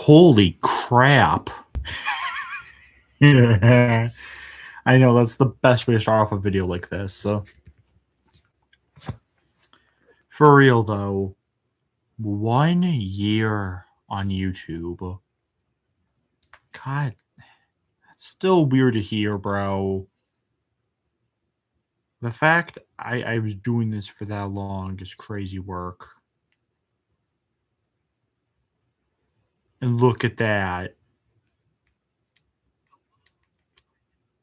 Holy crap. I know that's the best way to start off a video like this. So. For real though, 1 year on YouTube. God, that's still weird to hear, bro. The fact I was doing this for that long is crazy work. And look at that.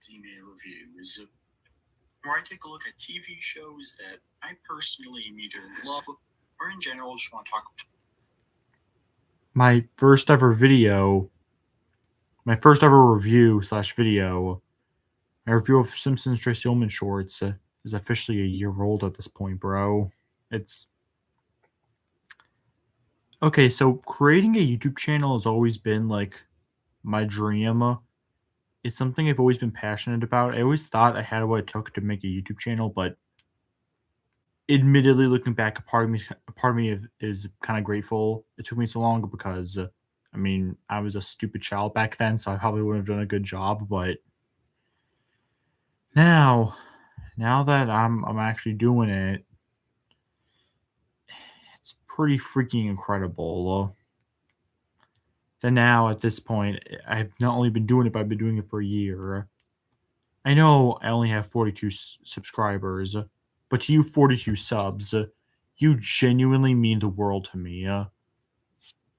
Zman reviews, where I take a look at TV shows that I personally either love or in general just want to talk about. My first ever review / video, my review of Simpsons Tracy Ullman shorts is officially a year old at this point, bro. It's okay. So creating a YouTube channel has always been like my dream. It's something I've always been passionate about. I always thought I had what it took to make a YouTube channel, but admittedly, looking back, a part of me is kind of grateful it took me so long because, I mean, I was a stupid child back then, so I probably wouldn't have done a good job. But now, now that I'm actually doing it, it's pretty freaking incredible. Then now at this point, I've not only been doing it, but I've been doing it for a year. I know I only have 42 subscribers, but to you 42 subs, you genuinely mean the world to me.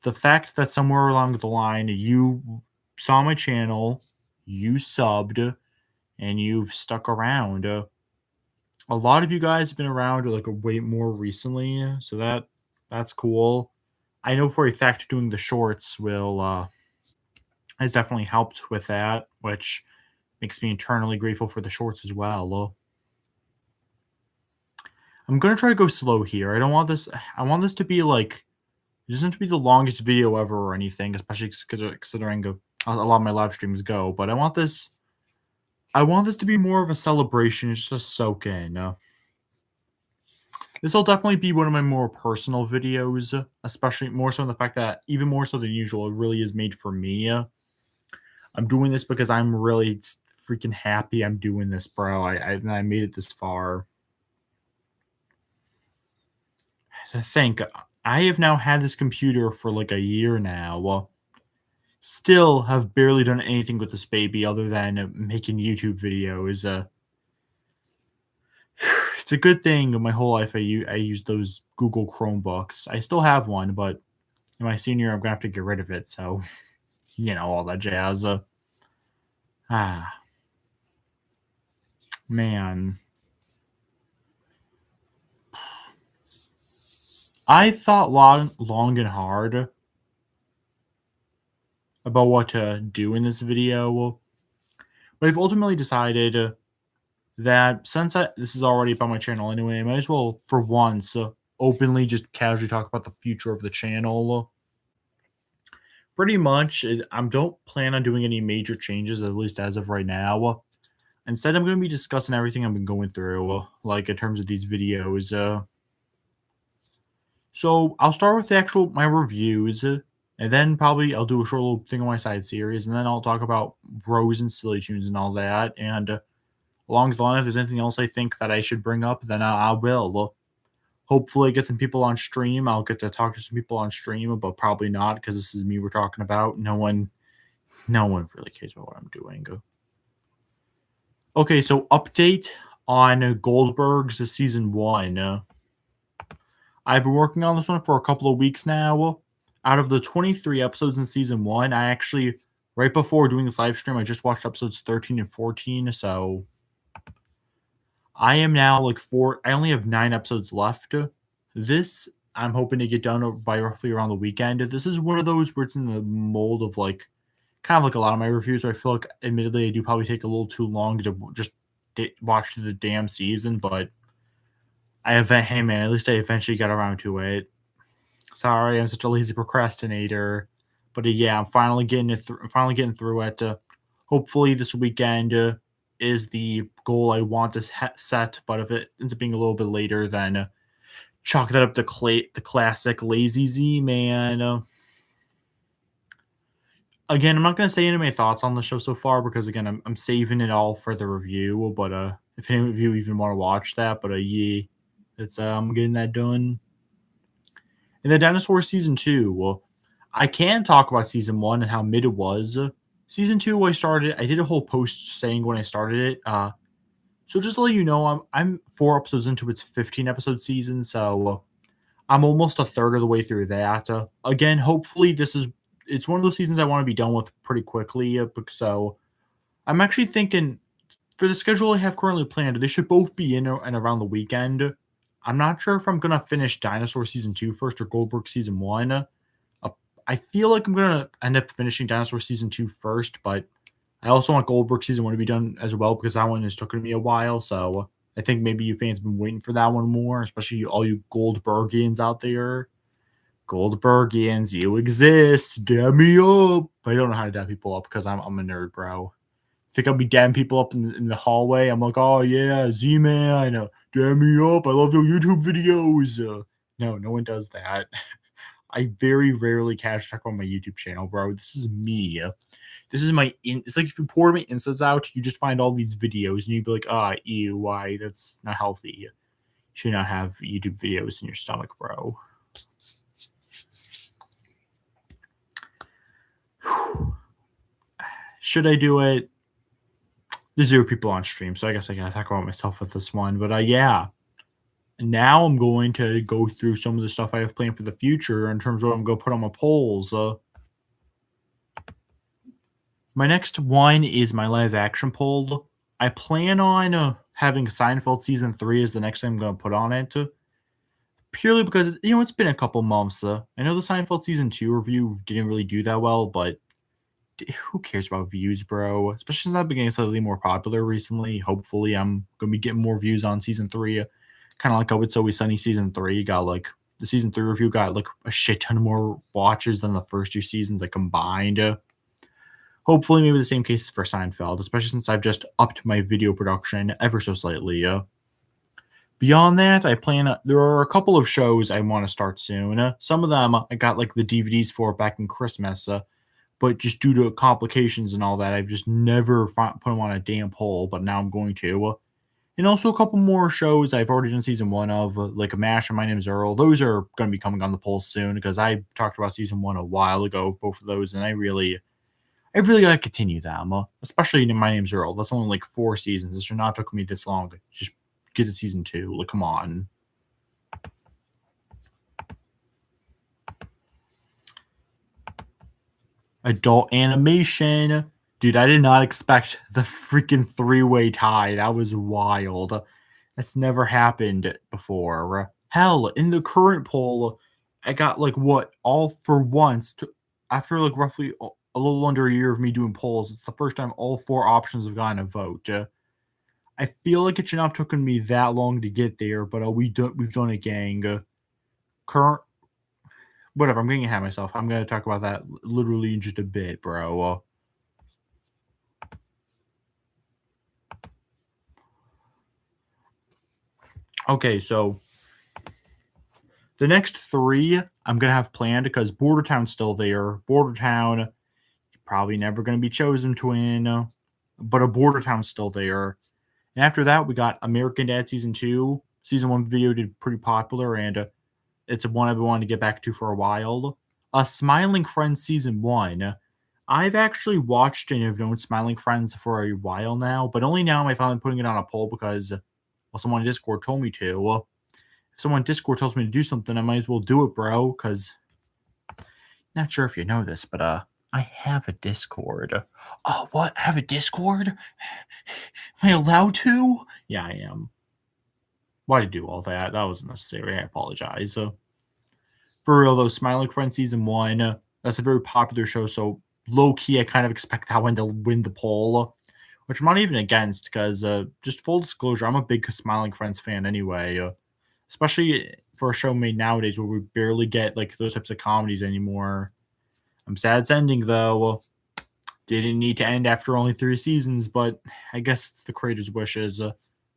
The fact that somewhere along the line you saw my channel, you subbed, and you've stuck around. A lot of you guys have been around like way more recently, so that's cool. I know for a fact doing the shorts has definitely helped with that, which makes me eternally grateful for the shorts as well. I'm gonna try to go slow here. I don't want this. I want this to be like it doesn't have to be the longest video ever or anything, especially considering a lot of my live streams go. But I want this. I want this to be more of a celebration, just to soak in. This will definitely be one of my more personal videos, especially more so in the fact that even more so than usual, it really is made for me. I'm doing this because I'm really freaking happy I'm doing this, bro. I made it this far. To think, I have now had this computer for like a year now. Still have barely done anything with this baby other than making YouTube videos. It's a good thing in my whole life I used those Google Chromebooks. I still have one, but in my senior year, I'm gonna have to get rid of it. So, all that jazz. Man. I thought long and hard about what to do in this video, but I've ultimately decided that since this is already about my channel anyway, I might as well, for once, openly just casually talk about the future of the channel. Pretty much, I don't plan on doing any major changes, at least as of right now. Instead, I'm going to be discussing everything I've been going through, like in terms of these videos. So I'll start with my reviews, and then probably I'll do a short little thing on my side series, and then I'll talk about bros and silly tunes and all that. And along the line, if there's anything else I think that I should bring up, then I will. Hopefully, get some people on stream. I'll get to talk to some people on stream, but probably not because this is me we're talking about. No one really cares about what I'm doing. Okay, so update on Goldberg's season 1. I've been working on this one for a couple of weeks now. Out of the 23 episodes in season 1, I actually, right before doing this live stream, I just watched episodes 13 and 14. So I am now I only have 9 episodes left. This, I'm hoping to get done by roughly around the weekend. This is one of those where it's in the mold of kind of like a lot of my reviews where I feel like, admittedly, I do probably take a little too long to just watch through the damn season, but hey man, at least I eventually got around to it. Sorry, I'm such a lazy procrastinator, but yeah, I'm finally getting it. Finally getting through it. Hopefully, this weekend is the goal I want to set. But if it ends up being a little bit later, then chalk that up to the classic lazy Z man. again, I'm not gonna say any of my thoughts on the show so far because again, I'm saving it all for the review. But if any of you even want to watch that, but yeah, it's I'm getting that done. And the Dinosaur season two. Well, I can talk about season one and how mid it was. Season two, I started. I did a whole post saying when I started it. So just to let you know, I'm 4 episodes into its 15 episode season, so I'm almost a third of the way through that. Again, hopefully it's one of those seasons I want to be done with pretty quickly. So I'm actually thinking for the schedule I have currently planned, they should both be in and around the weekend. I'm not sure if I'm gonna finish Dinosaur season two first or Goldberg season one. I feel like I'm gonna end up finishing Dinosaur season two first, but I also want Goldberg season one to be done as well because that one is taking me a while. So I think maybe you fans have been waiting for that one more, especially all you Goldbergians out there. Goldbergians, you exist. Dab me up. But I don't know how to dab people up because I'm a nerd, bro. Think I'll be dabbing people up in the hallway. I'm like, oh yeah, Z-Man, dab me up. I love your YouTube videos. No one does that. I very rarely cash check on my YouTube channel, bro. This is me. This is it's like if you pour my insides out, you just find all these videos and you'd be like, ew, why? That's not healthy. You should not have YouTube videos in your stomach, bro. Should I do it? There's 0 people on stream, so I guess I gotta talk about myself with this one. But yeah. Now I'm going to go through some of the stuff I have planned for the future in terms of what I'm going to put on my polls. My next one is my live action poll. I plan on having Seinfeld season 3 as the next thing I'm going to put on it. Purely because, it's been a couple months. I know the Seinfeld season 2 review didn't really do that well, but who cares about views, bro? Especially since I've been getting slightly more popular recently. Hopefully, I'm going to be getting more views on season 3. Kind of like Oh It's Always Sunny season 3 got like the season 3 review got like a shit ton more watches than the first 2 seasons like combined. Hopefully, maybe the same case for Seinfeld, especially since I've just upped my video production ever so slightly. Beyond that, there are a couple of shows I want to start soon. Some of them I got like the DVDs for back in Christmas, but just due to complications and all that, I've just never put them on a damn poll. But now I'm going to. And also a couple more shows I've already done season 1 of, like MASH and My Name's Earl. Those are going to be coming on the poll soon because I talked about season 1 a while ago, both of those, and I really got to continue them, especially in My Name's Earl. That's only like 4 seasons. This should not took me this long. Just get to season 2. Like, come on. Adult animation. Dude, I did not expect the freaking 3-way tie. That was wild. That's never happened before. Hell, in the current poll, I got like what all for once after like roughly a little under a year of me doing polls. It's the first time all 4 options have gotten a vote. I feel like it should not have taken me that long to get there, but we've done it, gang. Current, whatever. I'm getting ahead of myself. I'm gonna talk about that literally in just a bit, bro. Okay, so the next 3 I'm gonna have planned because Border Town's still there. Border Town, probably never gonna be chosen to win, but a Border Town's still there. And after that, we got American Dad season 2. Season 1 video did pretty popular, and it's one I've been wanting to get back to for a while. Smiling Friends season 1. I've actually watched and have known Smiling Friends for a while now, but only now am I finally putting it on a poll because someone in Discord told me to. If someone in Discord tells me to do something, I might as well do it, bro, because not sure if you know this, but I have a Discord. Oh, what? I have a Discord? Am I allowed to? Yeah, I am. Why did I do all that? That was necessary. I apologize. For real, though, Smiling Friends season 1, that's a very popular show, so low-key, I kind of expect that one to win the poll, which I'm not even against, because just full disclosure, I'm a big Smiling Friends fan anyway, especially for a show made nowadays where we barely get like those types of comedies anymore. I'm sad it's ending, though. Didn't need to end after only 3 seasons, but I guess it's the creator's wishes.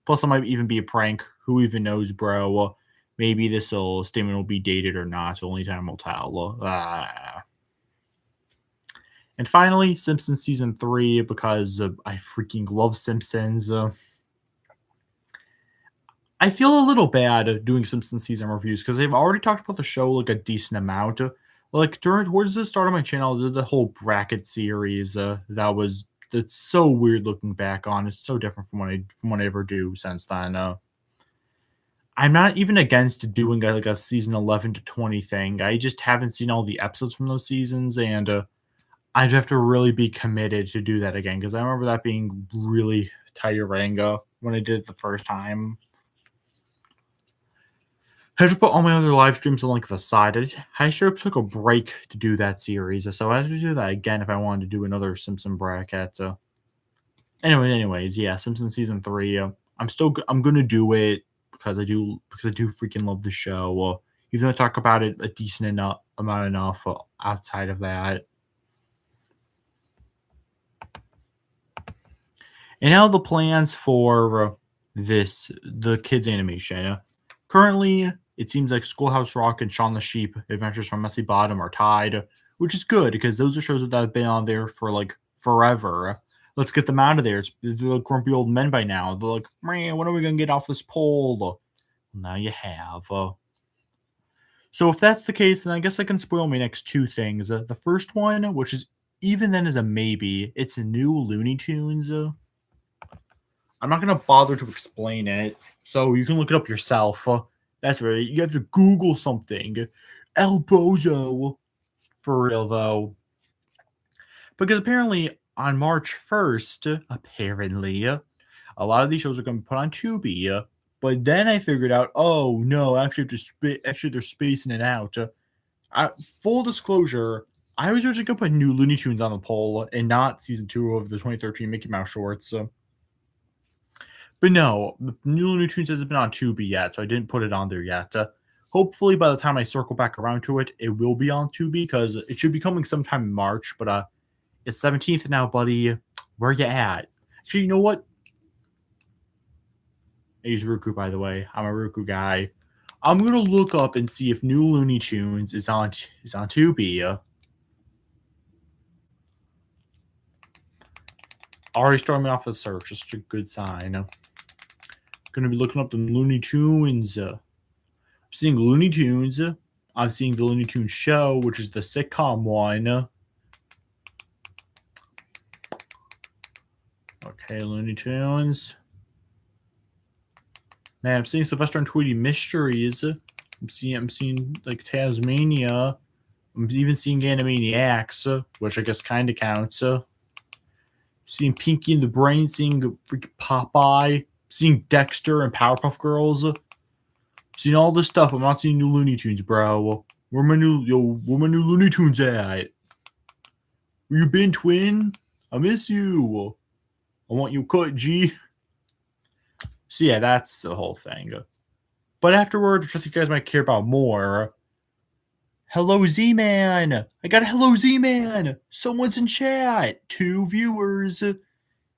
Plus, it might even be a prank. Who even knows, bro? Maybe this statement will be dated or not. Only time will tell. And finally, Simpsons season 3 because I freaking love Simpsons. I feel a little bad doing Simpsons season reviews because they've already talked about the show like a decent amount. Like towards the start of my channel, I did the whole bracket series. That's so weird looking back on. It's so different from what I ever do since then. I'm not even against doing like a season 11 to 20 thing. I just haven't seen all the episodes from those seasons, and I'd have to really be committed to do that again because I remember that being really tiring when I did it the first time. I have to put all my other live streams on like the side. I sure took a break to do that series, so I have to do that again if I wanted to do another Simpson bracket. Anyways, yeah, Simpson season 3. I'm gonna do it because I do freaking love the show. Even though I talk about it a decent enough outside of that. And now the plans for the kids animation. Currently, it seems like Schoolhouse Rock and Shaun the Sheep Adventures from Messy Bottom are tied, which is good because those are shows that have been on there for like forever. Let's get them out of there. They're like grumpy old men by now. They're like, man, when are we going to get off this pole? Well, now you have. So if that's the case, then I guess I can spoil my next two things. The first one, which is even then is a maybe, it's a new Looney Tunes. I'm not going to bother to explain it, so you can look it up yourself. That's right. You have to Google something. El Bozo. For real, though. Because apparently on March 1st, a lot of these shows are going to be put on Tubi. But then I figured out, oh, no, actually they're spacing it out. Full disclosure, I was originally going to put new Looney Tunes on the poll and not season 2 of the 2013 Mickey Mouse shorts. But no, the new Looney Tunes hasn't been on Tubi yet, so I didn't put it on there yet. Hopefully, by the time I circle back around to it, it will be on Tubi because it should be coming sometime in March. But it's 17th now, buddy. Where you at? Actually, you know what? I use Roku, by the way. I'm a Roku guy. I'm gonna look up and see if new Looney Tunes is on Tubi. Already starting me off the search. That's a good sign. Gonna be looking up the Looney Tunes. I'm seeing Looney Tunes. I'm seeing the Looney Tunes show, which is the sitcom one. Okay, Looney Tunes. Man, I'm seeing Sylvester and Tweety Mysteries. I'm seeing like Tasmania. I'm even seeing Animaniacs, which I guess kind of counts. Seeing Pinky and the Brain, seeing freaking Popeye, seeing Dexter and Powerpuff Girls. Seeing all this stuff. I'm not seeing new Looney Tunes, bro. Where my new Looney Tunes at? Where you been, twin? I miss you. I want you cut, G. So yeah, that's the whole thing. But afterwards, which I think you guys might care about more. Hello, Z-Man. I got a hello, Z-Man. Someone's in chat. 2 viewers.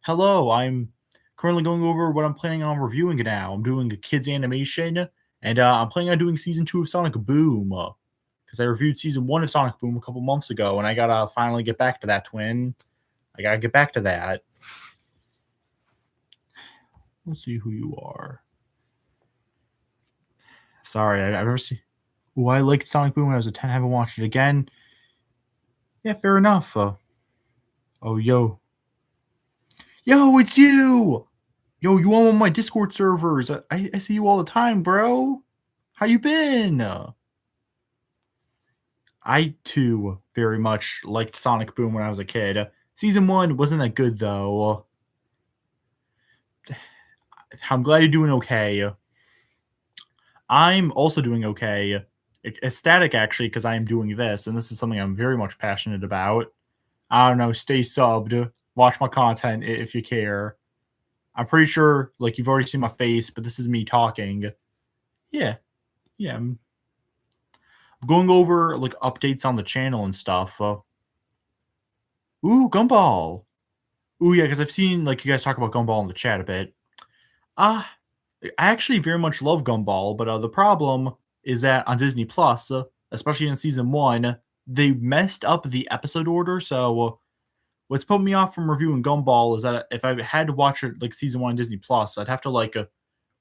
Hello, I'm currently going over what I'm planning on reviewing now. I'm doing a kids animation, and I'm planning on doing season 2 of Sonic Boom. Because I reviewed season 1 of Sonic Boom a couple months ago, and I gotta finally get back to that, twin. I gotta get back to that. Let's see who you are. Sorry, I've never seen... Oh, I liked Sonic Boom when I was a 10. I haven't watched it again. Yeah, fair enough. Oh, yo. Yo, it's you! Yo, you on my Discord servers. I see you all the time, bro. How you been? I, too, very much liked Sonic Boom when I was a kid. Season 1 wasn't that good, though. I'm glad you're doing okay. I'm also doing okay. Ecstatic, actually, because I am doing this, and this is something I'm very much passionate about. I don't know, stay subbed. Watch my content if you care. I'm pretty sure, like, you've already seen my face, but this is me talking. Yeah. I'm going over, like, updates on the channel and stuff. Ooh, Gumball. Ooh, yeah, because I've seen, like, you guys talk about Gumball in the chat a bit. I actually very much love Gumball, but the problem is that on Disney Plus, especially in season 1, they messed up the episode order. So what's put me off from reviewing Gumball is that if I had to watch it like season 1 on Disney Plus, I'd have to like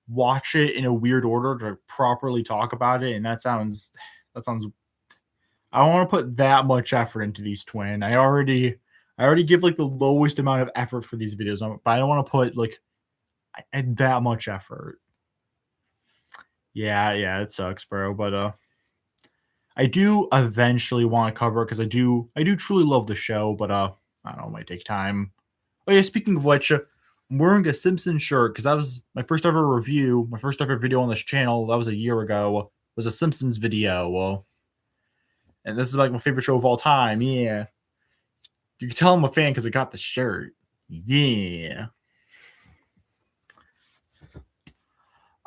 watch it in a weird order to properly talk about it, and that sounds. I don't want to put that much effort into these twin. I already give like the lowest amount of effort for these videos, but I don't want to put like that much effort. Yeah, it sucks, bro. But I do eventually want to cover it because I do truly love the show, but I don't know, it might take time. Oh yeah, speaking of which, I'm wearing a Simpsons shirt because that was my first ever review, my first ever video on this channel. That was a year ago. Was a Simpsons video. And this is like my favorite show of all time. Yeah, you can tell I'm a fan because I got the shirt. Yeah.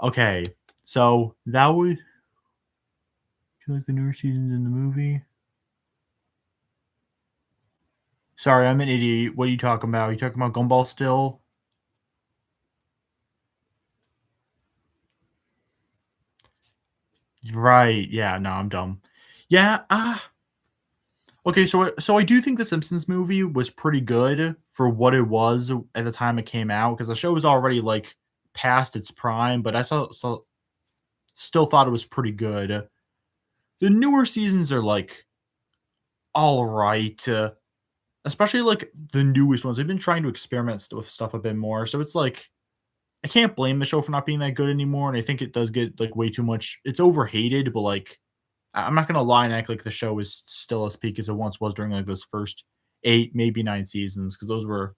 Okay, so that would. Do you like the newer seasons in the movie? Sorry, I'm an idiot. What are you talking about? Are you talking about Gumball still? Right. Yeah, no, I'm dumb. Yeah, okay, so I do think the Simpsons movie was pretty good for what it was at the time it came out because the show was already like past its prime, but I still thought it was pretty good. The newer seasons are like all right, especially like the newest ones. They've been trying to experiment with stuff a bit more, so it's like I can't blame the show for not being that good anymore, and I think it does get like way too much. It's overhated, but like I'm not gonna lie and act like the show is still as peak as it once was during like those first 8, maybe 9 seasons, because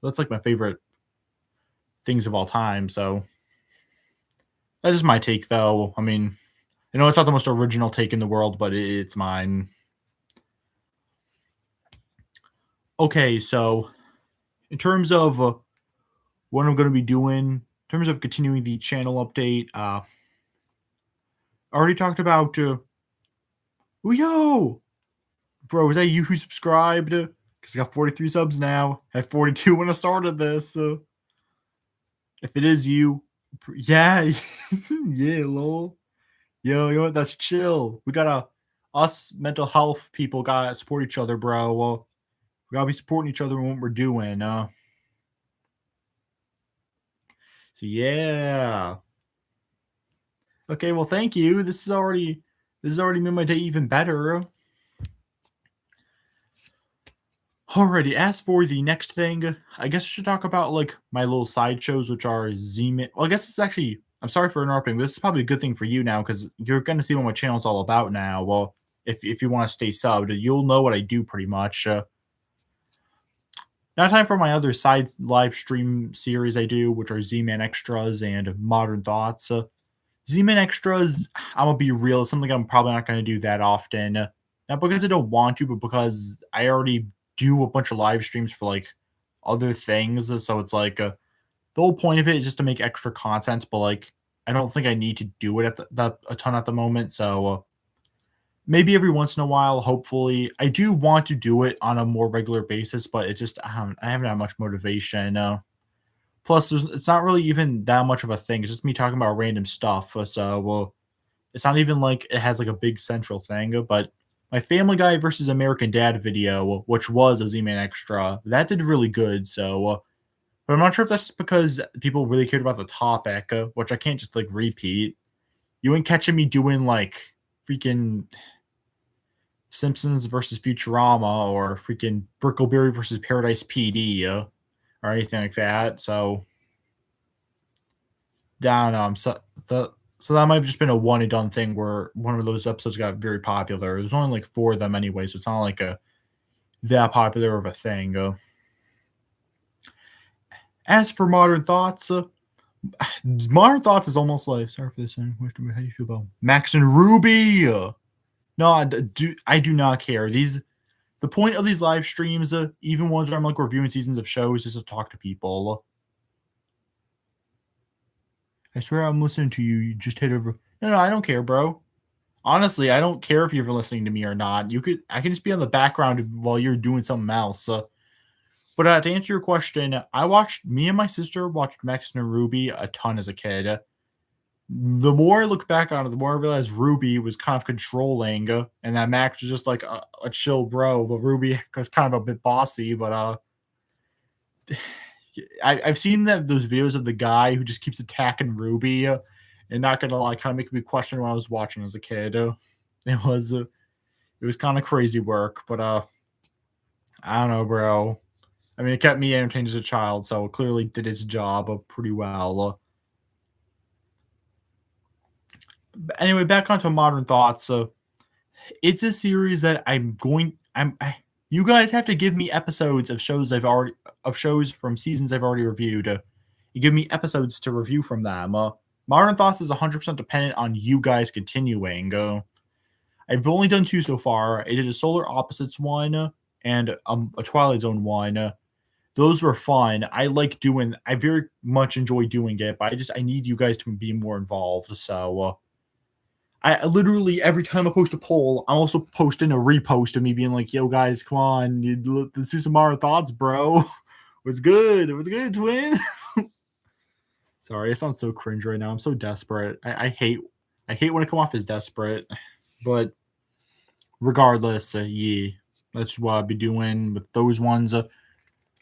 that's like my favorite things of all time. So that is my take, though. I mean, I know it's not the most original take in the world, but it's mine. Okay, so in terms of what I'm going to be doing, in terms of continuing the channel update, I already talked about. Oh, yo, bro, is that you who subscribed? Because I got 43 subs now. I had 42 when I started this. If it is you, yeah, yeah, lol. Yo, you know what? That's chill. We gotta us mental health people gotta support each other, bro. Well, we gotta be supporting each other in what we're doing. So yeah. Okay, well, thank you. This has already made my day even better. Alrighty, as for the next thing, I guess I should talk about like my little sideshows, which are Zman. Well, I guess it's actually. I'm sorry for interrupting, but this is probably a good thing for you now because you're going to see what my channel's all about now. Well, if you want to stay subbed, you'll know what I do pretty much. Now, time for my other side live stream series I do, which are Z-Man Extras and Modern Thoughts. Z-Man Extras, I'm gonna be real, it's something I'm probably not gonna do that often. Not because I don't want to, but because I already do a bunch of live streams for like other things. So it's like the whole point of it is just to make extra content, but like I don't think I need to do it a ton at the moment. So maybe every once in a while, hopefully. I do want to do it on a more regular basis, but it's just I haven't had much motivation. Plus, it's not really even that much of a thing. It's just me talking about random stuff. So, well, it's not even like it has like a big central thing. But my Family Guy versus American Dad video, which was a Z-Man Extra, that did really good. So, but I'm not sure if that's because people really cared about the topic, which I can't just like repeat. You ain't catching me doing like freaking Simpsons versus Futurama or freaking Brickleberry versus Paradise PD or anything like that. So, down. So that might have just been a one and done thing where one of those episodes got very popular. There's only like 4 of them anyway, so it's not like a that popular of a thing. As for Modern Thoughts, Modern Thoughts is almost like sorry for this. How do you feel about Max and Ruby? No, I do not care. The point of these live streams, even ones where I'm like reviewing seasons of shows, is to talk to people. I swear I'm listening to you. You just hit over. No, I don't care, bro. Honestly, I don't care if you're listening to me or not. I can just be on the background while you're doing something else. But to answer your question, me and my sister watched Max and Ruby a ton as a kid. The more I look back on it, the more I realize Ruby was kind of controlling, and that Max was just like a chill bro. But Ruby was kind of a bit bossy. But I've seen those videos of the guy who just keeps attacking Ruby, and not gonna lie, kind of make me question what I was watching as a kid. It was kind of crazy work, but I don't know, bro. I mean, it kept me entertained as a child, so it clearly did its job pretty well. But anyway, back onto modern thoughts. It's a series that you guys have to give me episodes of shows from seasons I've already reviewed. You give me episodes to review from them. Modern Thoughts is 100% dependent on you guys continuing. I've only done 2 so far. I did a Solar Opposites one and a Twilight Zone one. Those were fun. I very much enjoy doing it, but I need you guys to be more involved. So I literally, every time I post a poll, I'm also posting a repost of me being like, "Yo, guys, come on, let's do some more thoughts, bro. What's good? What's good, twin?" Sorry, I sound so cringe right now. I'm so desperate. I hate when I come off as desperate, but regardless, yeah, that's what I'll be doing with those ones.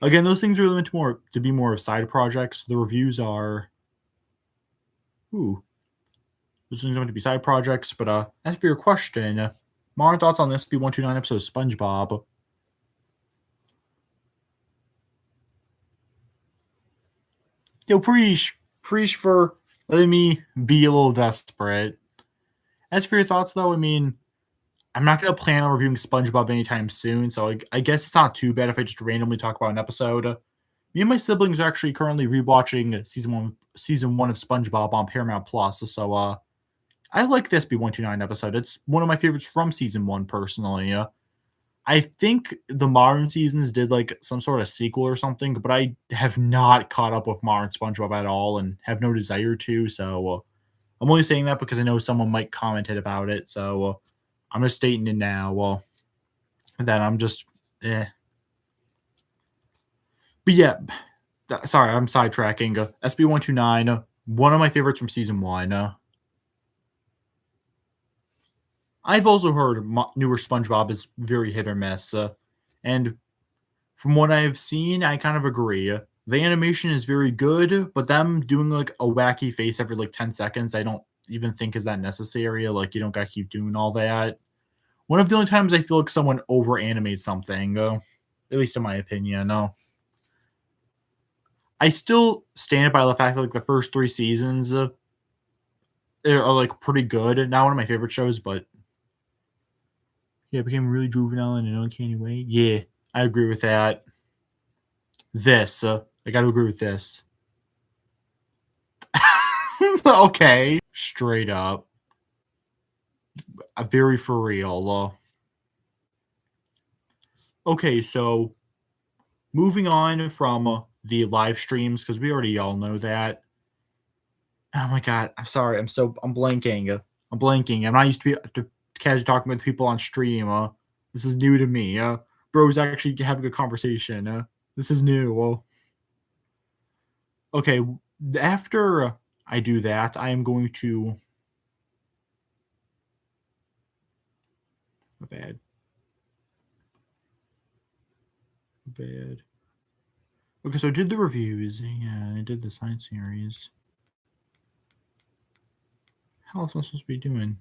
Again, those things are meant to be more of side projects. The reviews are, ooh, those things are meant to be side projects. But as for your question, modern thoughts on this SB129 episode of SpongeBob. Yo, preach for letting me be a little desperate. As for your thoughts, though, I mean, I'm not going to plan on reviewing SpongeBob anytime soon, so I guess it's not too bad if I just randomly talk about an episode. Me and my siblings are actually currently rewatching season one of SpongeBob on Paramount Plus. So I like this B129 episode. It's one of my favorites from season one, personally. I think the modern seasons did like some sort of sequel or something, but I have not caught up with modern SpongeBob at all and have no desire to. So I'm only saying that because I know someone might commented about it. So I'm just stating it now. Well, then I'm just, eh. But yeah, sorry, I'm sidetracking. SB129, one of my favorites from season one. I've also heard newer SpongeBob is very hit or miss. And from what I've seen, I kind of agree. The animation is very good, but them doing like a wacky face every like 10 seconds, I don't even think is that necessary. Like, you don't gotta keep doing all that. One of the only times I feel like someone over animates something, at least in my opinion. I still stand by the fact that like the first 3 seasons are like pretty good. Not one of my favorite shows, but yeah, it became really juvenile in an uncanny way. Yeah, I agree with that. I got to agree with this. Okay, straight up, very for real. Okay, so moving on from the live streams because we already all know that. Oh my god, I'm sorry. I'm blanking. I'm blanking. I'm not used to casually talking with people on stream. This is new to me. Bros actually having a conversation. This is new. Okay. After I do that, I am going to. Bad. Bad. Okay, so I did the reviews. Yeah, I did the science series. How else am I supposed to be doing?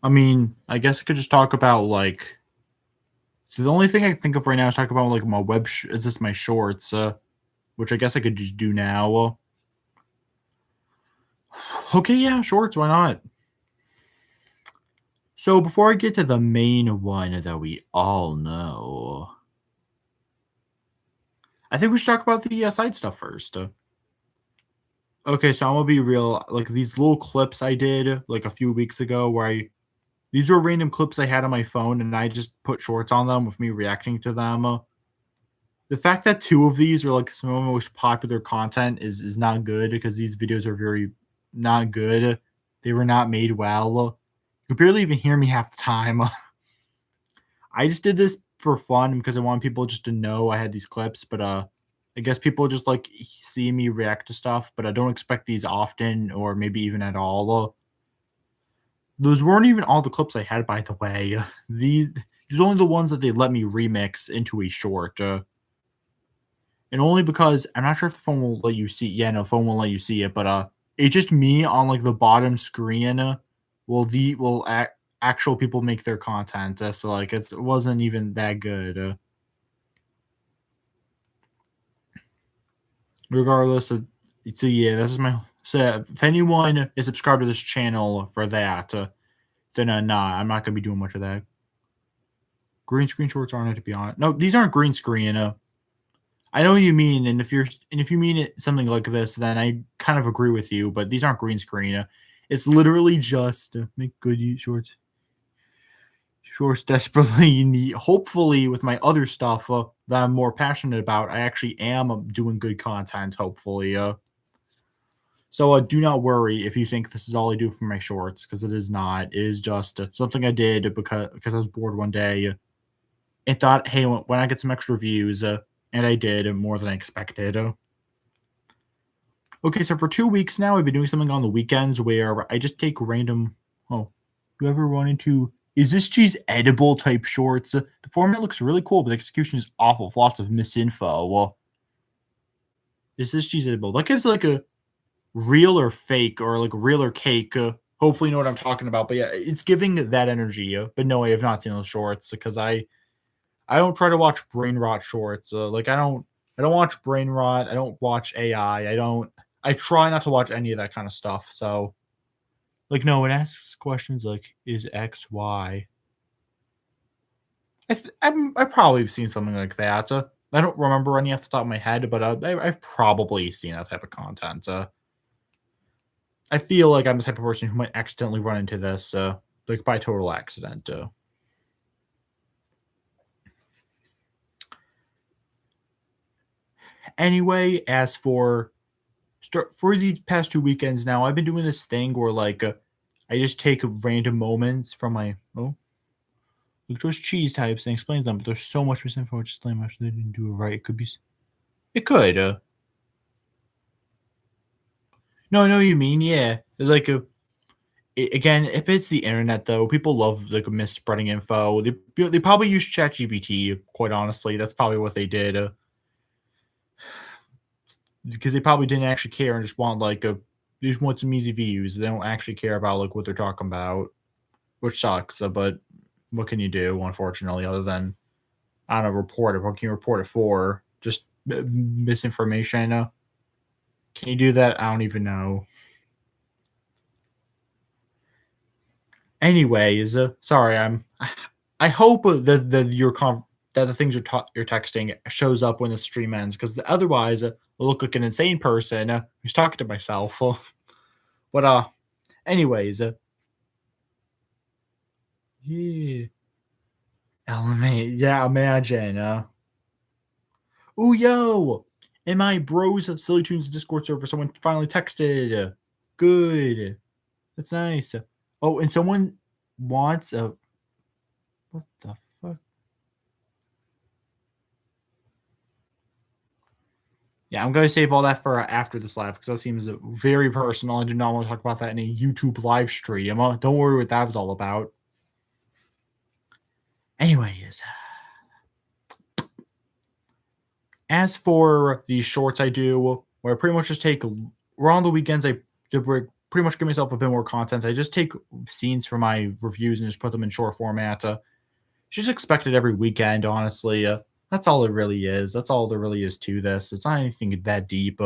I mean, I guess I could just talk about like. The only thing I can think of right now is talk about like my is this my shorts, which I guess I could just do now. Okay, yeah, shorts. Why not? So before I get to the main one that we all know, I think we should talk about the side stuff first. Okay, so I'm gonna be real. Like these little clips I did like a few weeks ago, these were random clips I had on my phone, and I just put shorts on them with me reacting to them. The fact that 2 of these are like some of my most popular content is not good because these videos are very not good. They were not made well. You could barely even hear me half the time. I just did this for fun because I want people just to know I had these clips, but I guess people just like see me react to stuff, but I don't expect these often or maybe even at all. Those weren't even all the clips I had, by the way. These These are only the ones that they let me remix into a short. And only because I'm not sure if the phone will let you see. Yeah, no, phone won't let you see it, but it's just me on like the bottom screen. Actual people make their content? So like it wasn't even that good. Regardless, so yeah, this is my. So if anyone is subscribed to this channel for that, then nah, I'm not gonna be doing much of that. Green screen shorts aren't it, to be honest. No, these aren't green screen. I know what you mean, and if you mean it something like this, then I kind of agree with you. But these aren't green screen. It's literally just make good shorts. Shorts desperately need. Hopefully, with my other stuff that I'm more passionate about, I actually am doing good content. Hopefully, so do not worry if you think this is all I do for my shorts, because it is not. It is just something I did because I was bored one day and thought, hey, when I get some extra views, and I did more than I expected. Okay, so for 2 weeks now, I've been doing something on the weekends where I just take random. Oh, you ever run into is this cheese edible type shorts? The format looks really cool, but the execution is awful with lots of misinfo. Well, is this cheese edible? That gives like a real or fake or like real or cake. Hopefully, you know what I'm talking about. But yeah, it's giving that energy. But no, I have not seen those shorts because I don't try to watch brain rot shorts. Like I don't watch brain rot. I don't watch AI. I try not to watch any of that kind of stuff. So like no, it asks questions like is X Y. I probably have seen something like that. I don't remember any off the top of my head, but I've probably seen that type of content. I feel like I'm the type of person who might accidentally run into this, like by total accident. Anyway, as for these past 2 weekends now, I've been doing this thing where like I just take random moments from my like those cheese types and explains them, but there's so much misinfo. Just explain much they didn't do it right. It could be, it could. No, I know what you mean. Yeah, it's like again, if it's the internet though, people love like misspreading info. They probably use ChatGPT. Quite honestly, that's probably what they did. Because they probably didn't actually care and just want like they just want some easy views. They don't actually care about like what they're talking about, which sucks. But what can you do? Unfortunately, other than I don't know, report it. What can you report it for? Just misinformation. Can you do that? I don't even know. Anyways, sorry, I hope that the things you're texting shows up when the stream ends, because otherwise, I'll look like an insane person who's talking to myself. But anyways, yeah, LMA, yeah, imagine. Oh yo, in my bros Silly Tunes Discord server, someone finally texted. Good, that's nice. Oh, and someone wants a what the fuck? Yeah, I'm going to save all that for after this live because that seems very personal. I do not want to talk about that in a YouTube live stream. Don't worry what that was all about. Anyways, as for these shorts I do, where I pretty much just take, around the weekends, I pretty much give myself a bit more content. I just take scenes from my reviews and just put them in short format. Just expect it every weekend, honestly. That's all it really is. That's all there really is to this. It's not anything that deep.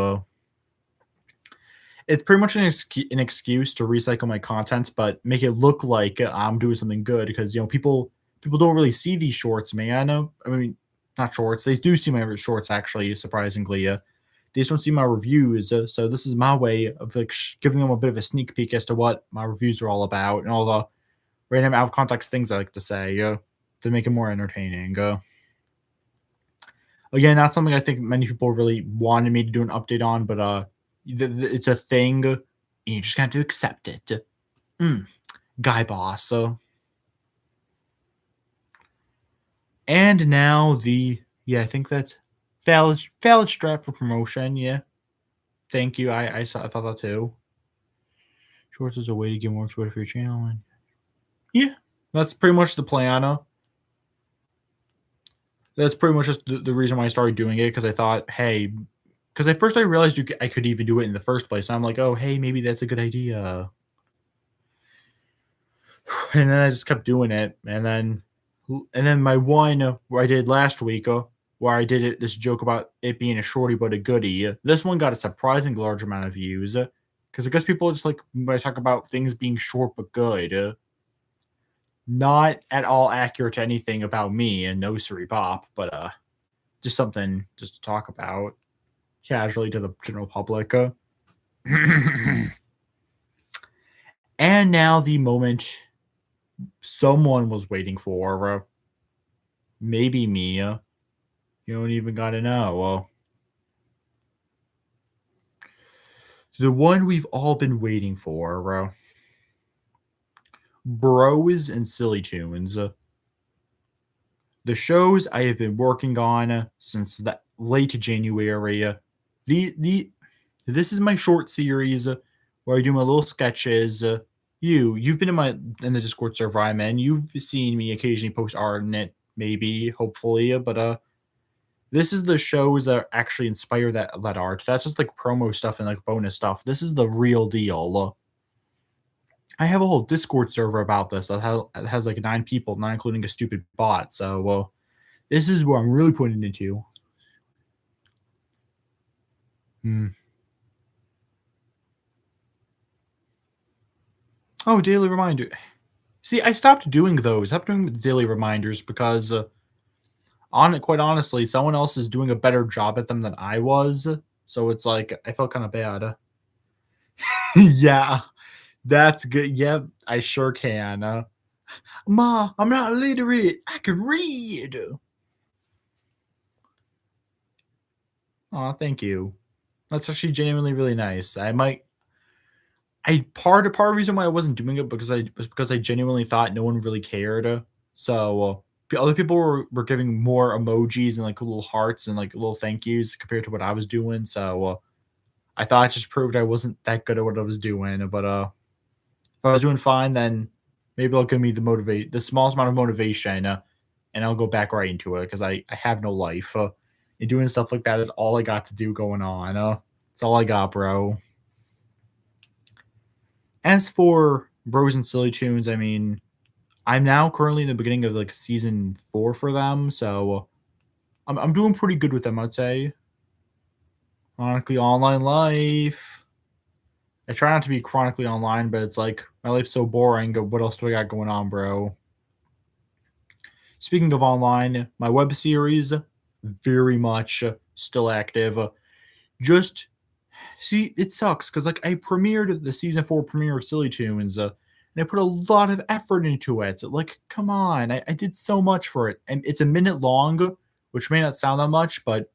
It's pretty much an excuse to recycle my content, but make it look like I'm doing something good because people don't really see these shorts, man. I mean, not shorts. They do see my shorts actually, surprisingly. They just don't see my reviews. So this is my way of like giving them a bit of a sneak peek as to what my reviews are all about and all the random out of context things I like to say to make it more entertaining. Again, not something I think many people really wanted me to do an update on, but it's a thing, and you just got to accept it. Guy boss. And now I think that's valid strat for promotion. Yeah, thank you. I thought that too. Shorts is a way to get more exposure for your channel, and yeah, that's pretty much the plan. That's pretty much just the reason why I started doing it because I thought, hey, because at first I realized I could even do it in the first place. I'm like, oh, hey, maybe that's a good idea. And then I just kept doing it, and then my one where I did last week, where I did this joke about it being a shorty but a goodie. This one got a surprisingly large amount of views because I guess people just like when I talk about things being short but good. Not at all accurate to anything about me and nursery pop, but just something just to talk about casually to the general public. And now the moment someone was waiting for, maybe me. You don't even gotta know. The one we've all been waiting for, Bros and Silly Tunes. The shows I have been working on since the late January. The This is my short series where I do my little sketches. You've been in the Discord server I'm in. You've seen me occasionally post art in it, maybe, hopefully, but this is the shows that actually inspire that art. That's just like promo stuff and like bonus stuff. This is the real deal. I have a whole Discord server about this that has like 9 people, not including a stupid bot. So this is where I'm really putting it into. Hmm. Oh, daily reminder. See, I stopped doing those. I stopped doing the daily reminders because, quite honestly, someone else is doing a better job at them than I was. So it's like I felt kind of bad. Yeah, that's good. Yep, I sure can. Ma, I'm not illiterate. I can read. Aw, thank you. That's actually genuinely really nice. Part of the reason why I wasn't doing it because I genuinely thought no one really cared. So other people were giving more emojis and like little hearts and like little thank yous compared to what I was doing. So I thought it just proved I wasn't that good at what I was doing. But if I was doing fine, then maybe it'll give me the smallest amount of motivation, and I'll go back right into it because I have no life. And doing stuff like that is all I got to do going on. It's all I got, bro. As for Bros and Silly Tunes, I mean, I'm now currently in the beginning of like season 4 for them, so I'm doing pretty good with them, I'd say. Chronically online life. I try not to be chronically online, but it's like my life's so boring. What else do I got going on, bro? Speaking of online, my web series very much still active. Just see, it sucks because like I premiered the season 4 premiere of Silly Tunes, and I put a lot of effort into it. Like, come on, I did so much for it, and it's a minute long, which may not sound that much, but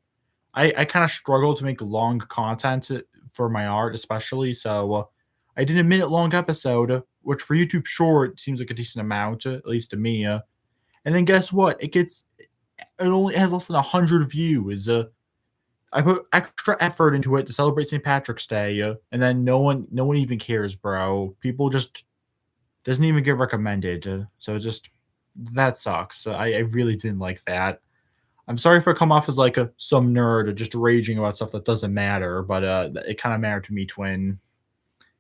I kind of struggle to make long content for my art, especially. So I did a minute long episode, which for YouTube short seems like a decent amount, at least to me. And then guess what? It only has less than 100 views. I put extra effort into it to celebrate St. Patrick's Day, and then no one even cares, bro. People just doesn't even get recommended. So just that sucks. I really didn't like that. I'm sorry if I come off as like some nerd or just raging about stuff that doesn't matter, but it kind of mattered to me, twin.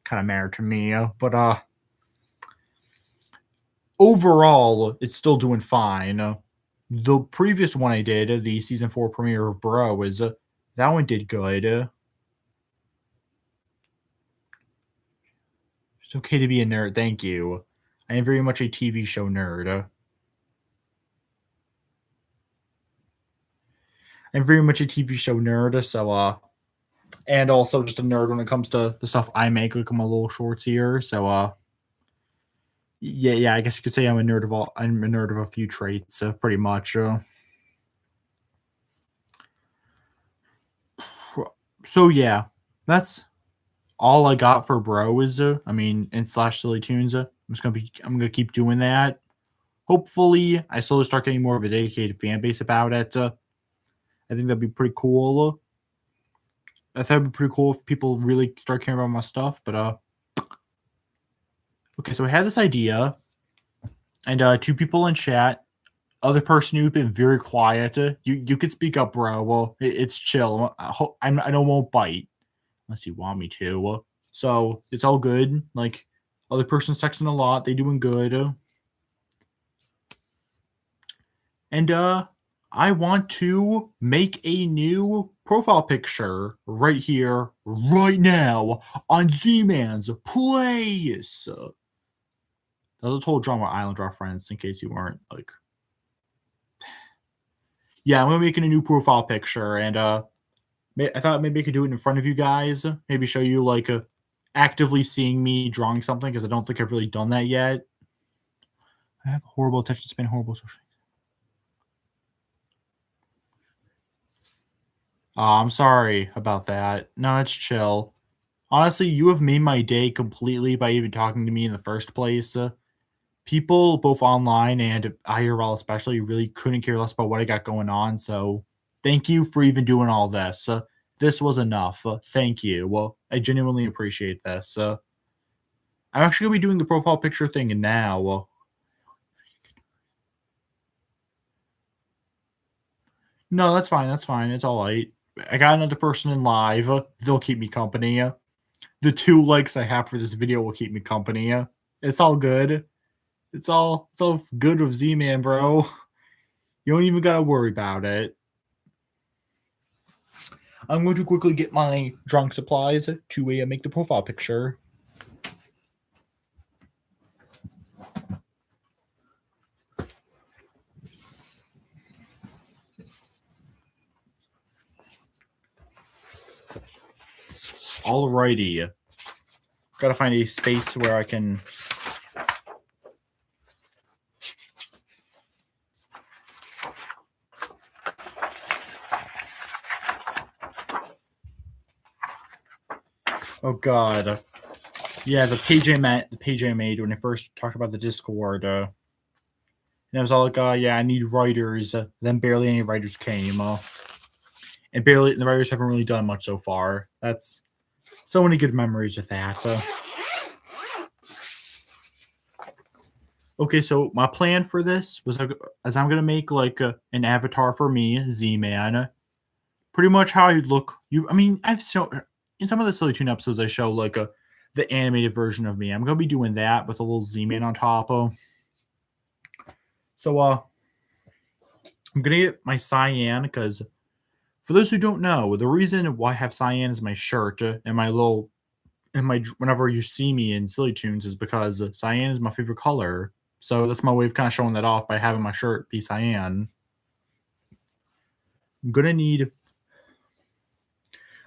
Kind of mattered to me, but overall, it's still doing fine. The previous one I did, the season 4 premiere of Bro, is that one did good. It's okay to be a nerd. Thank you. I am very much a TV show nerd. I'm very much a TV show nerd, so and also just a nerd when it comes to the stuff I make, like my little shorts here. So yeah, I guess you could say I'm a nerd of all. I'm a nerd of a few traits, pretty much. So yeah, that's all I got for Bro. Is I mean, and slash Silly Tunes. I'm gonna keep doing that. Hopefully, I slowly start getting more of a dedicated fan base about it. I think that'd be pretty cool. I thought it'd be pretty cool if people really start caring about my stuff. But okay, so I had this idea, and 2 people in chat other person who's been very quiet, you could speak up, bro. Well, it's chill. I don't won't bite unless you want me to. So it's all good. Like other person's texting a lot. They doing good. And I want to make a new profile picture right here, right now on Z-Man's Place. That was a total Drama Island reference, in case you weren't like. Yeah, I'm gonna making a new profile picture, and I thought maybe I could do it in front of you guys. Maybe show you like actively seeing me drawing something because I don't think I've really done that yet. I have horrible attention span, horrible social. Oh, I'm sorry about that. No, it's chill. Honestly, you have made my day completely by even talking to me in the first place. People, both online and IRL especially, really couldn't care less about what I got going on. So, thank you for even doing all this. This was enough. Thank you. Well, I genuinely appreciate this. I'm actually gonna be doing the profile picture thing now. No, that's fine. That's fine. It's all right. I got another person in live. They'll keep me company. The 2 likes I have for this video will keep me company. It's all good. It's all good with Z-Man, bro. You don't even gotta worry about it. I'm going to quickly get my drawing supplies to make the profile picture. Alrighty. Gotta find a space where I can. Oh god. Yeah, the page I made when I first talked about the Discord, and I was all like, yeah, I need writers. Then barely any writers came. And the writers haven't really done much so far. That's so many good memories with that. Okay, so my plan for this was as I'm gonna make like an avatar for me, Z-Man. Pretty much how I'd look. I mean, I've shown in some of the Silly Tune episodes, I show like the animated version of me. I'm gonna be doing that with a little Z-Man on top of. So I'm gonna get my cyan because for those who don't know, the reason why I have cyan as my shirt and my little and my whenever you see me in Silly Tunes is because cyan is my favorite color. So that's my way of kind of showing that off by having my shirt be cyan. I'm gonna need.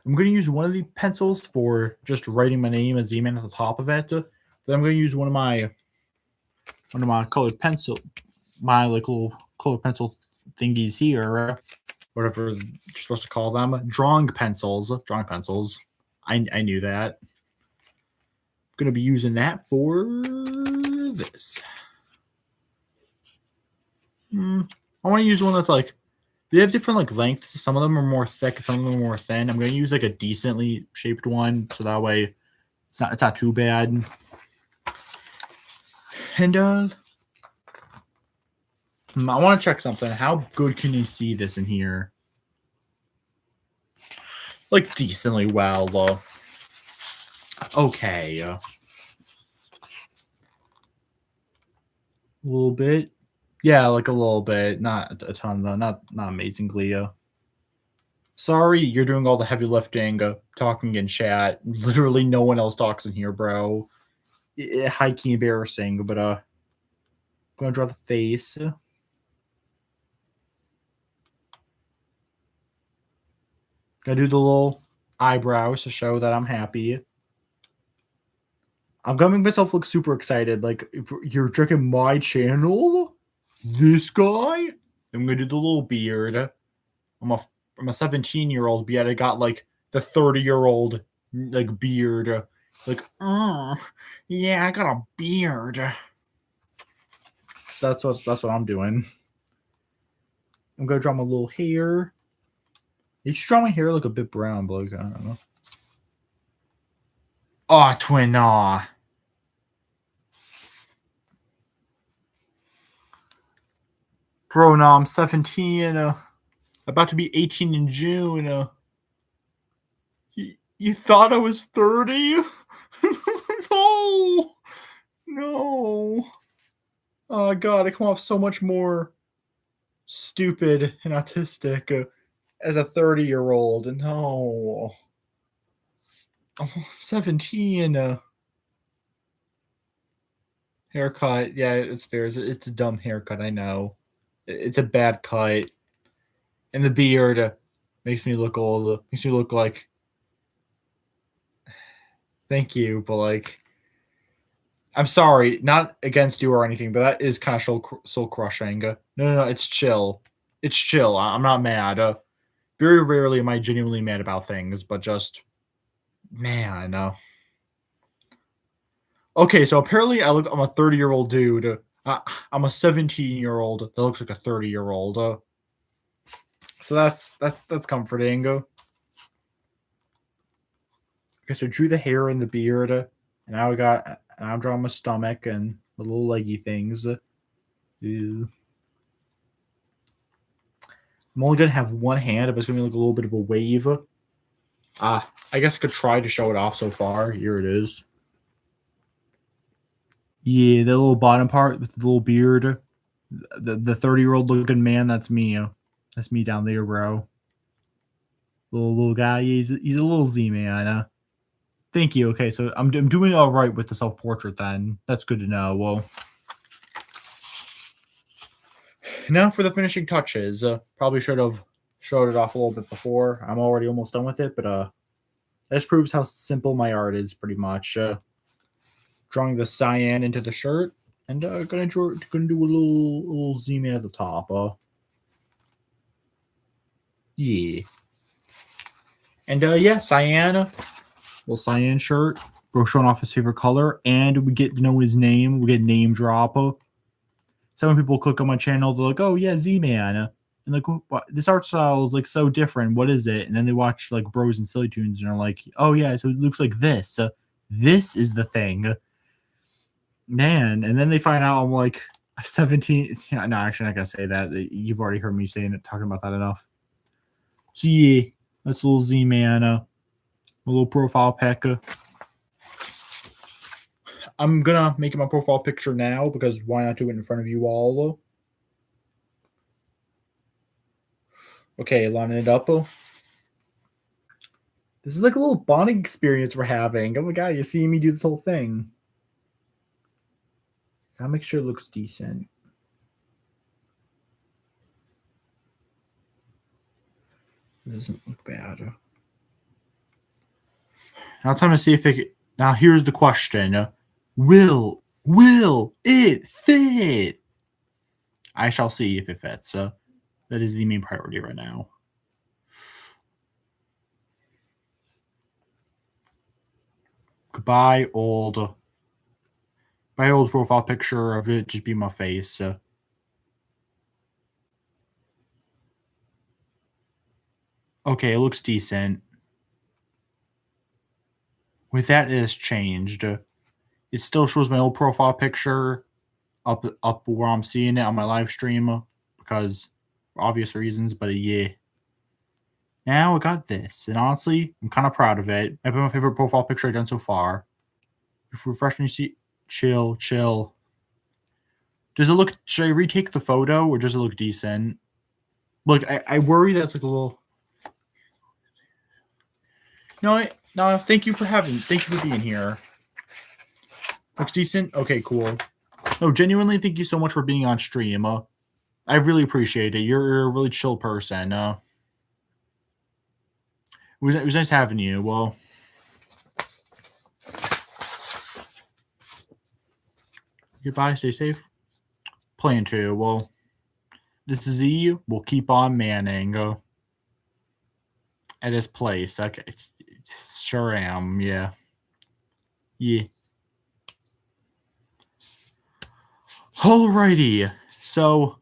I'm gonna use one of the pencils for just writing my name as Z-Man at the top of it. Then I'm gonna use one of my colored pencil, my like little colored pencil thingies here, whatever you're supposed to call them, drawing pencils. I knew that. I'm gonna be using that for this. I want to use one that's like they have different like lengths. Some of them are more thick, some of them are more thin. I'm gonna use like a decently shaped one, so that way it's not too bad. And I want to check something. How good can you see this in here? Like decently well. Okay. A little bit. Yeah, like a little bit. Not a ton though. Not amazingly. Sorry, you're doing all the heavy lifting, talking in chat. Literally, no one else talks in here, bro. High key embarrassing, but gonna draw the face. Gonna do the little eyebrows to show that I'm happy. I'm gonna make myself look super excited. Like, if you're checking my channel, this guy. I'm gonna do the little beard. I'm a 17-year-old, but yet I got like the 30-year-old like beard. Like, yeah, I got a beard. So that's what I'm doing. I'm gonna draw my little hair. You should draw my hair like a bit brown, but like, I don't know. Oh, twin, aw. Bro, no, I'm 17. About to be 18 in June. You thought I was 30? No. No. Oh, God, I come off so much more stupid and autistic as a 30-year-old. No. Oh, 17. Haircut. Yeah, it's fair. It's a dumb haircut, I know. It's a bad cut. And the beard makes me look old. Makes me look like. Thank you, but like. I'm sorry, not against you or anything, but that is kind of soul crushing. No, it's chill. It's chill. I'm not mad. Very rarely am I genuinely mad about things, but just. Man. Okay, so apparently I'm a 30-year-old dude. I'm a 17-year-old that looks like a 30-year-old. So that's comforting. Okay, so drew the hair and the beard, and now I'm drawing my stomach and the little leggy things. Ew. I'm only gonna have one hand, but it's gonna be like a little bit of a wave. I guess I could try to show it off so far. Here it is. Yeah, the little bottom part with the little beard. The 30-year-old looking man, that's me. That's me down there, bro. Little guy. Yeah, he's a little Z-man. Thank you. Okay, so I'm doing all right with the self-portrait then. That's good to know. Well, now for the finishing touches. Probably should have showed it off a little bit before. I'm already almost done with it, but this proves how simple my art is pretty much. Drawing the cyan into the shirt, and gonna do a little Z-man at the top. Yeah. And yeah, cyan. Little cyan shirt. Bro showing off his favorite color, and we get to know his name. We get name drop. So when people click on my channel, they're like, "Oh yeah, Z-Man," and like, what? This art style is like so different. What is it? And then they watch like Bros and Silly Tunes, and are like, "Oh yeah, so it looks like this. This is the thing, man." And then they find out I'm like 17. Yeah, no, actually, I'm not gonna say that. You've already heard me saying it, talking about that enough. So yeah, that's a little Z-Man. A little profile pic. I'm gonna make my profile picture now because why not do it in front of you all? Okay, lining it up. This is like a little bonding experience we're having. Oh my god, you see me do this whole thing. Gotta make sure it looks decent. It doesn't look bad. Now time to see if it. Now here's the question: Will it fit? I shall see if it fits. That is the main priority right now. Goodbye, old. My old profile picture of it just be my face. Okay, it looks decent. With that, it has changed. It still shows my old profile picture up where I'm seeing it on my live stream because for obvious reasons. But yeah, now I got this, and honestly, I'm kind of proud of it. Might be my favorite profile picture I've done so far. If refreshing, you see, chill. Does it look? Should I retake the photo, or does it look decent? Look, I worry that's like a little. No, thank you for being here. Looks decent. Okay, cool. No, genuinely, thank you so much for being on stream. I really appreciate it. You're a really chill person. It was nice having you. Well, goodbye. Stay safe. Plan to. Well, this is E. We'll keep on manning at this place. Okay, sure am. Yeah. Alrighty. So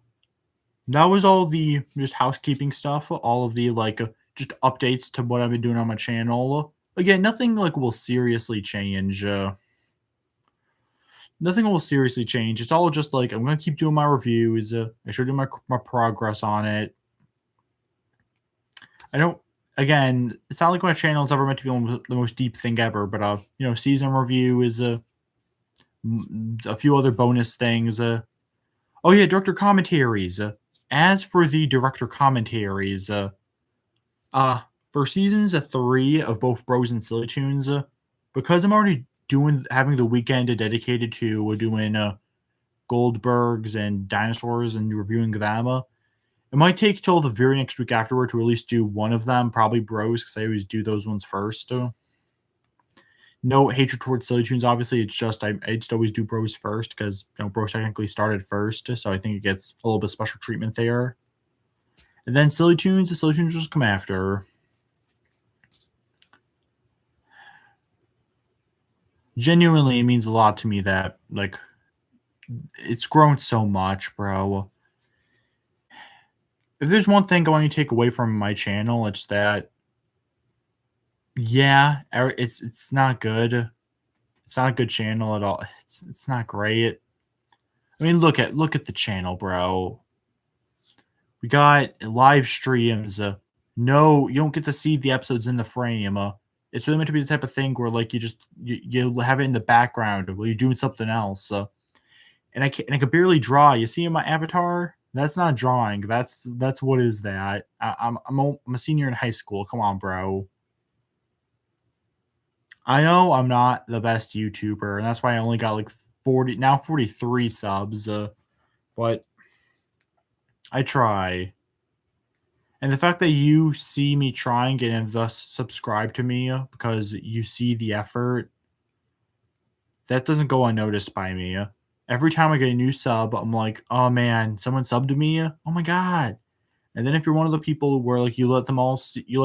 that was all the just housekeeping stuff. All of the like just updates to what I've been doing on my channel. Again, nothing like will seriously change. nothing will seriously change. It's all just like I'm gonna keep doing my reviews. I show you my progress on it. I don't. Again, it's not like my channel is ever meant to be the most deep thing ever, but season review is a few other bonus things. Oh yeah, director commentaries. As for the director commentaries, for seasons 3 of both Bros and Silly Tunes, because I'm already having the weekend dedicated to doing Goldbergs and dinosaurs and reviewing them. It might take till the very next week afterward to at least do one of them, probably Bros, because I always do those ones first. No hatred towards Silly Tunes, obviously. It's just I just always do Bros first because Bros technically started first, so I think it gets a little bit special treatment there. And then Silly Tunes, the Silly Tunes just come after. Genuinely, it means a lot to me that it's grown so much, bro. If there's one thing I want to take away from my channel, it's that it's not good. It's not a good channel at all. It's not great. I mean, look at the channel, bro. We got live streams. No, you don't get to see the episodes in the frame. It's really meant to be the type of thing where you have it in the background while you're doing something else. And I can barely draw. You see in my avatar? That's not drawing. That's what is that? I'm a senior in high school. Come on, bro. I know I'm not the best YouTuber, and that's why I only got 43 subs. But I try. And the fact that you see me trying and thus subscribe to me because you see the effort, that doesn't go unnoticed by me. Every time I get a new sub, I'm like, oh man, someone subbed to me. Oh my god! And then if you're one of the people where you let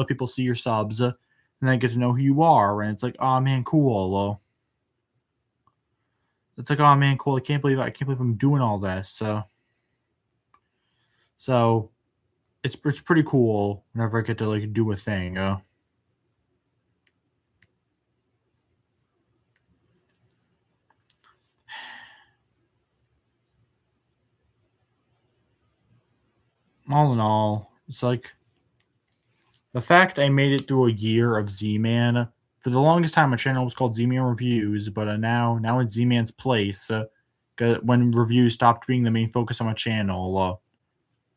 people see your subs, and then get to know who you are, and it's like, oh man, cool. It's like, oh man, cool. I can't believe I'm doing all this. So it's pretty cool whenever I get to do a thing. All in all, it's like the fact I made it through a year of Z-Man. For the longest time, my channel was called Z-Man Reviews, but now it's Z-Man's Place. When reviews stopped being the main focus on my channel,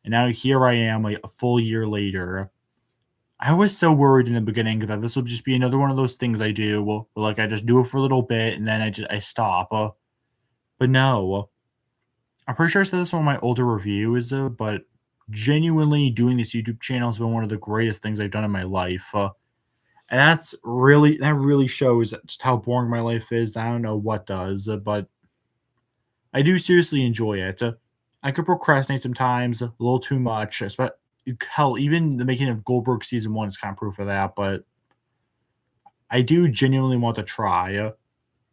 and now here I am, a full year later. I was so worried in the beginning that this would just be another one of those things I do. I just do it for a little bit and then I stop. But no, I'm pretty sure I said this on one of my older reviews, but genuinely doing this YouTube channel has been one of the greatest things I've done in my life. And that really shows just how boring my life is. I don't know what does, but I do seriously enjoy it. I could procrastinate sometimes a little too much, but hell, even the making of Goldberg season 1 is kind of proof of that. But I do genuinely want to try.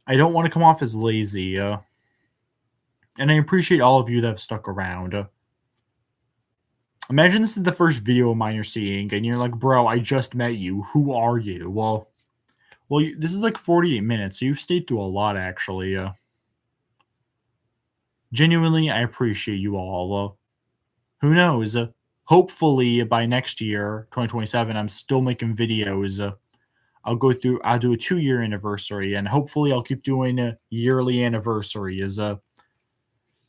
I don't want to come off as lazy, and I appreciate all of you that have stuck around. Imagine this is the first video of mine you're seeing, and you're like, "Bro, I just met you. Who are you?" Well, this is 48 minutes, so you've stayed through a lot, actually. Genuinely, I appreciate you all. Who knows? Hopefully, by next year, 2027, I'm still making videos. I'll do a 2-year anniversary, and hopefully I'll keep doing yearly anniversaries.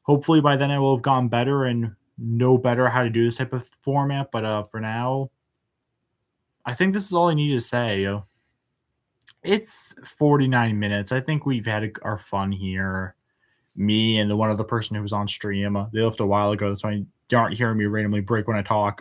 Hopefully by then I will have gotten better and know better how to do this type of format. But for now, I think this is all I need to say. It's 49 minutes. I think we've had our fun here. Me and the one other person who was on stream. They left a while ago, so you aren't hearing me randomly break when I talk.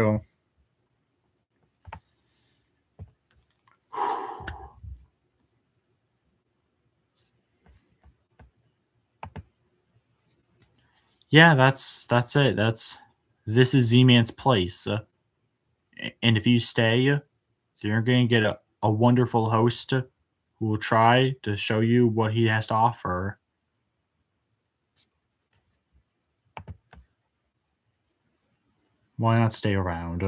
Yeah, that's it. This is Z-Man's Place. And if you stay, you're going to get a wonderful host who will try to show you what he has to offer. Why not stay around?